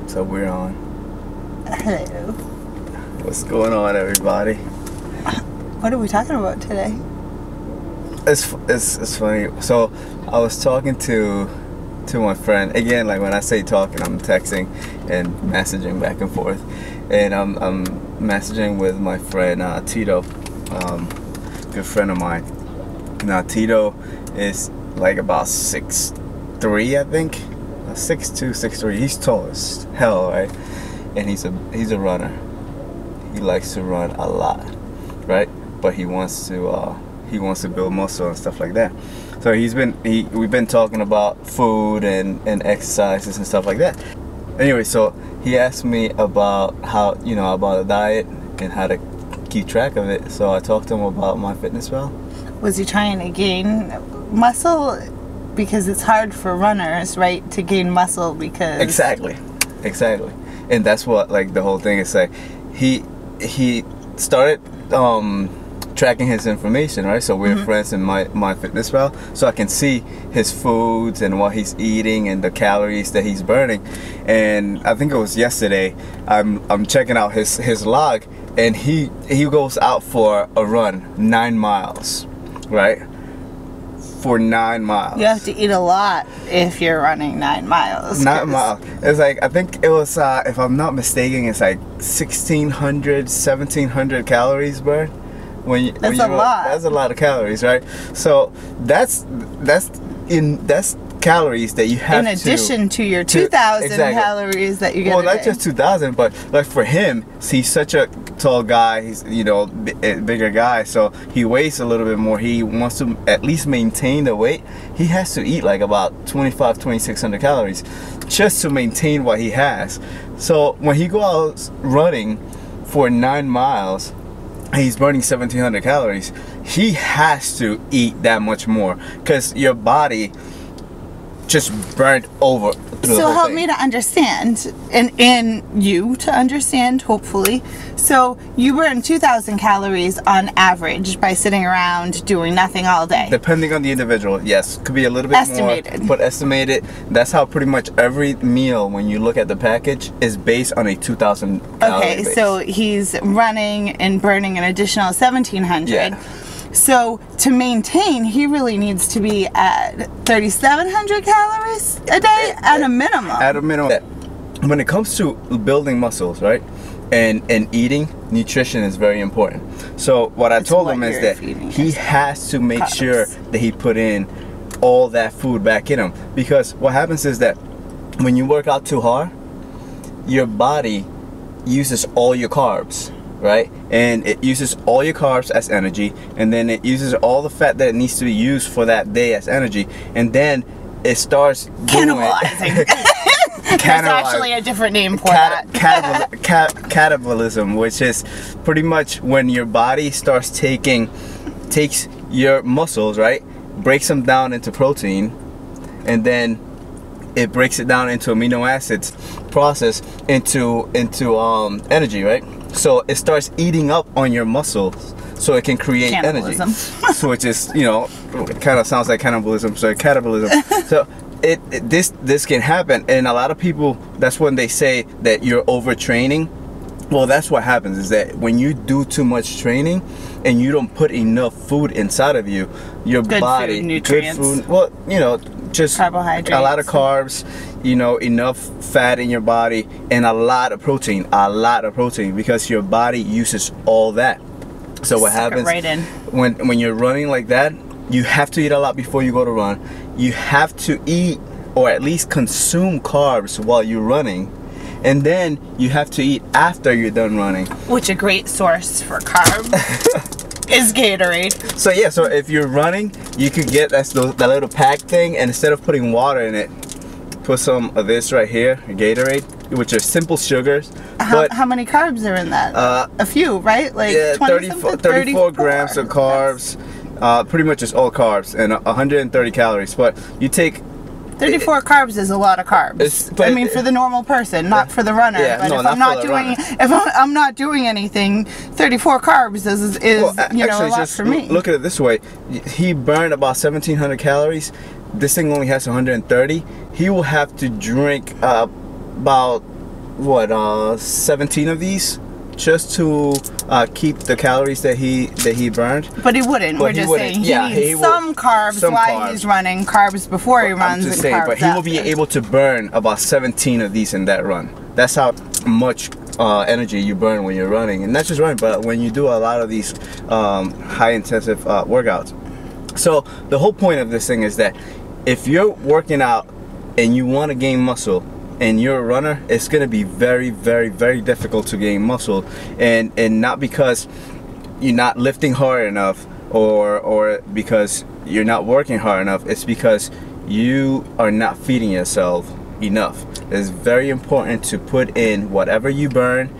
So we're on. Hello. What's going on, everybody? What are we talking about today? It's funny. So I was talking to my friend again. Like when I say talking, I'm texting and messaging back and forth, and I'm messaging with my friend Tito, good friend of mine. Now Tito is like about 6'3", I think, 6'2", 6'3". He's tall as hell, right? And he's a runner. He likes to run a lot, right? But he wants to build muscle and stuff like that. So we've been talking about food and exercises and stuff like that. Anyway, so he asked me about how, about a diet and how to keep track of it. So I talked to him about MyFitnessPal. Was he trying to gain muscle? Because it's hard for runners, right, to gain muscle because... Exactly. And that's what, like, the whole thing is like, he started tracking his information, right? So we're friends in MyFitnessPal, so I can see his foods and what he's eating and the calories that he's burning. And I think it was yesterday, I'm checking out his log, and he goes out for a run 9 miles, right? For 9 miles. You have to eat a lot if you're running 9 miles. 9 miles. It's like, I think it was, if I'm not mistaken, it's like 1,600, 1,700 calories burned. That's a lot. That's a lot of calories, right? So that's calories that you have to... In addition to your 2,000 calories that you get. Well, not just 2,000, but like for him, he's such a tall guy. He's a bigger guy, so he weighs a little bit more. He wants to at least maintain the weight. He has to eat like about 2,600 calories just to maintain what he has. So when he goes out running for 9 miles, he's burning 1,700 calories. He has to eat that much more because your body just burnt over through the whole help thing. Me to understand, and you to understand, hopefully. So you burn 2,000 calories on average by sitting around doing nothing all day. Depending on the individual, yes, could be a little bit estimated. More, but estimated. That's how pretty much every meal, when you look at the package, is based on a 2,000 calorie Okay, base. so he's running and burning an additional 1,700. Yeah. So to maintain, he really needs to be at 3,700 calories a day at a minimum. At a minimum. When it comes to building muscles, right, and eating, nutrition is very important. So what I told him is that he has to make sure that he put in all that food back in him, because what happens is that when you work out too hard, your body uses all your carbs, right? And it uses all your carbs as energy, and then it uses all the fat that needs to be used for that day as energy, and then it starts cannibalizing. There's actually a different name for that. Catabolism, which is pretty much when your body starts takes your muscles, right, breaks them down into protein, and then it breaks it down into amino acids, process into energy, right? So it starts eating up on your muscles so it can create energy. So it just, it kind of sounds like cannibalism, so catabolism. So this can happen, and a lot of people, that's when they say that you're overtraining. Well, that's what happens, is that when you do too much training and you don't put enough food inside of you, your body, nutrients. Good food, well, just carbohydrates, a lot of carbs, enough fat in your body, and a lot of protein, because your body uses all that. So what happens when you're running like that, you have to eat a lot before you go to run. You have to eat, or at least consume, carbs while you're running, and then you have to eat after you're done running. Which a great source for carbs is Gatorade. So yeah, so if you're running, you could get that little pack thing, and instead of putting water in it, put some of this right here, Gatorade, which are simple sugars. How many carbs are in that? A few, right? Like, yeah, 34 grams of carbs. Pretty much it's all carbs, and 130 calories. But you take 34 carbs is a lot of carbs. I mean, for the normal person, not for the runner. Yeah, but if I'm not doing anything, 34 carbs is actually, a lot for me. Look at it this way: he burned about 1,700 calories. This thing only has 130. He will have to drink about what 17 of these just to keep the calories that he burned. But he wouldn't. But We're just saying he needs some carbs while he's running, carbs before he runs, I'm just and saying, carbs but he will be able to burn about 17 of these in that run. That's how much energy you burn when you're running, and not just running, but when you do a lot of these high intensive workouts. So the whole point of this thing is that if you're working out and you want to gain muscle and you're a runner, it's going to be very, very, very difficult to gain muscle, and not because you're not lifting hard enough or because you're not working hard enough. It's because you are not feeding yourself enough. It's very important to put in whatever you burn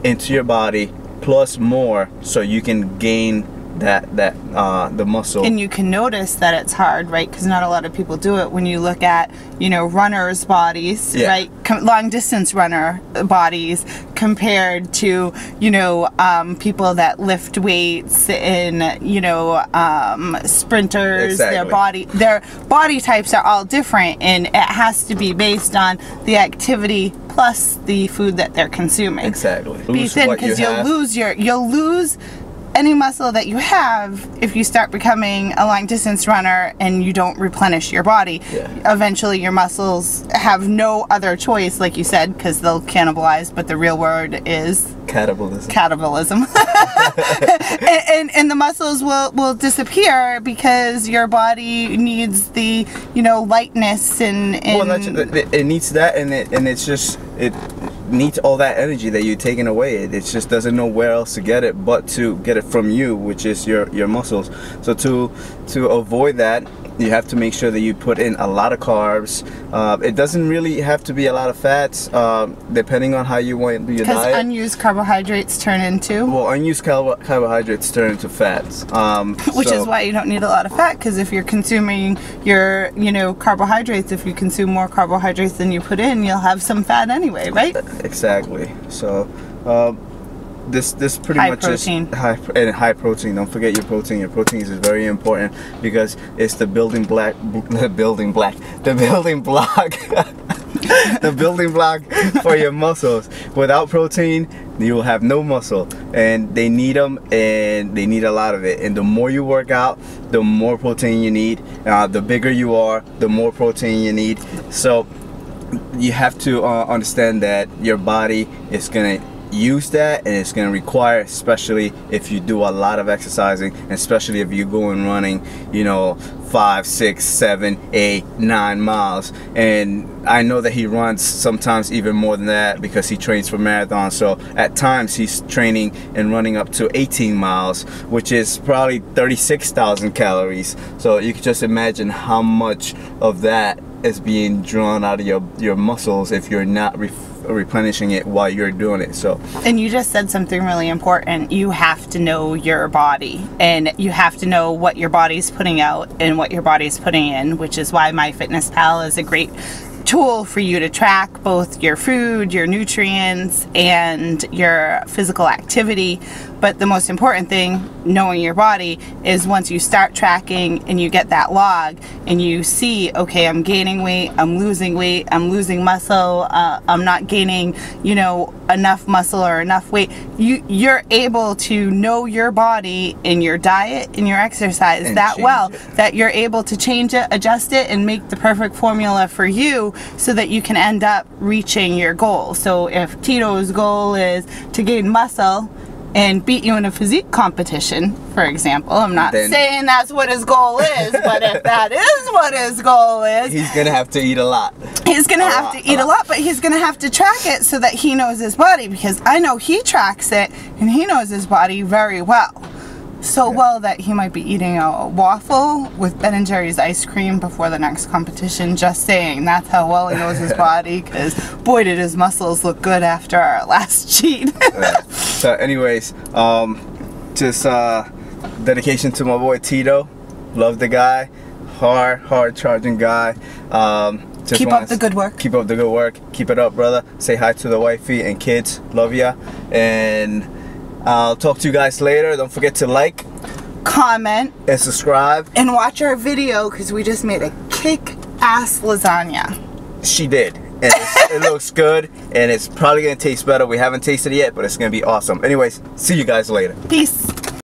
into your body plus more, so you can gain the muscle. And you can notice that it's hard, right? Because not a lot of people do it. When you look at, runners' bodies, right? Long distance runner bodies compared to, people that lift weights and, sprinters. Exactly. Their body types are all different, and it has to be based on the activity plus the food that they're consuming. Exactly. Be thin, because you'll lose any muscle that you have if you start becoming a long distance runner and you don't replenish your body. Eventually your muscles have no other choice, like you said, because they'll cannibalize, but the real word is cannibalism. and the muscles will disappear because your body needs the lightness and it needs that, and it needs all that energy that you're taking away. It just doesn't know where else to get it but to get it from you, which is your muscles. So to avoid that, you have to make sure that you put in a lot of carbs. It doesn't really have to be a lot of fats, depending on how you want your diet. Because unused carbohydrates turn into? Well, unused carbohydrates turn into fats. Which is why you don't need a lot of fat, because if you're consuming your, carbohydrates, if you consume more carbohydrates than you put in, you'll have some fat anyway, right? Exactly. So, this pretty much protein. is high protein. Don't forget your protein. Your protein is very important because it's the building block the building block for your muscles. Without protein, you will have no muscle, and they need them, and they need a lot of it. And the more you work out, the more protein you need. The bigger you are, the more protein you need. So you have to understand that your body is gonna use that, and it's going to require, especially if you do a lot of exercising, and especially if you go and running 5, 6, 7, 8, 9 miles. And I know that he runs sometimes even more than that because he trains for marathons. So at times he's training and running up to 18 miles, which is probably 36,000 calories. So you can just imagine how much of that is being drawn out of your muscles if you're not replenishing it while you're doing it. So, and you just said something really important. You have to know your body, and you have to know what your body's putting out and what your body's putting in, which is why MyFitnessPal is a great tool for you to track both your food, your nutrients, and your physical activity. But the most important thing, knowing your body, is once you start tracking and you get that log and you see, okay, I'm gaining weight, I'm losing muscle, I'm not gaining, enough muscle or enough weight. You're able to know your body in your diet and your exercise and that well that you're able to change it, adjust it, and make the perfect formula for you so that you can end up reaching your goal. So if Tito's goal is to gain muscle and beat you in a physique competition, for example, I'm not saying that's what his goal is, but if that is what his goal is, he's gonna have to eat a lot. He's gonna have to eat a lot, but he's gonna have to track it so that he knows his body, because I know he tracks it and he knows his body very well. So well that he might be eating a waffle with Ben & Jerry's ice cream before the next competition. Just saying, that's how well he knows his body, because boy did his muscles look good after our last cheat. So anyways, just dedication to my boy Tito. Love the guy. Hard charging guy. Keep up the good work. Keep up the good work. Keep it up, brother. Say hi to the wifey and kids. Love ya. And I'll talk to you guys later. Don't forget to like, comment, and subscribe. And watch our video, because we just made a kick-ass lasagna. She did. and it looks good, and it's probably gonna taste better. We haven't tasted it yet, but it's gonna be awesome. Anyways, see you guys later. Peace.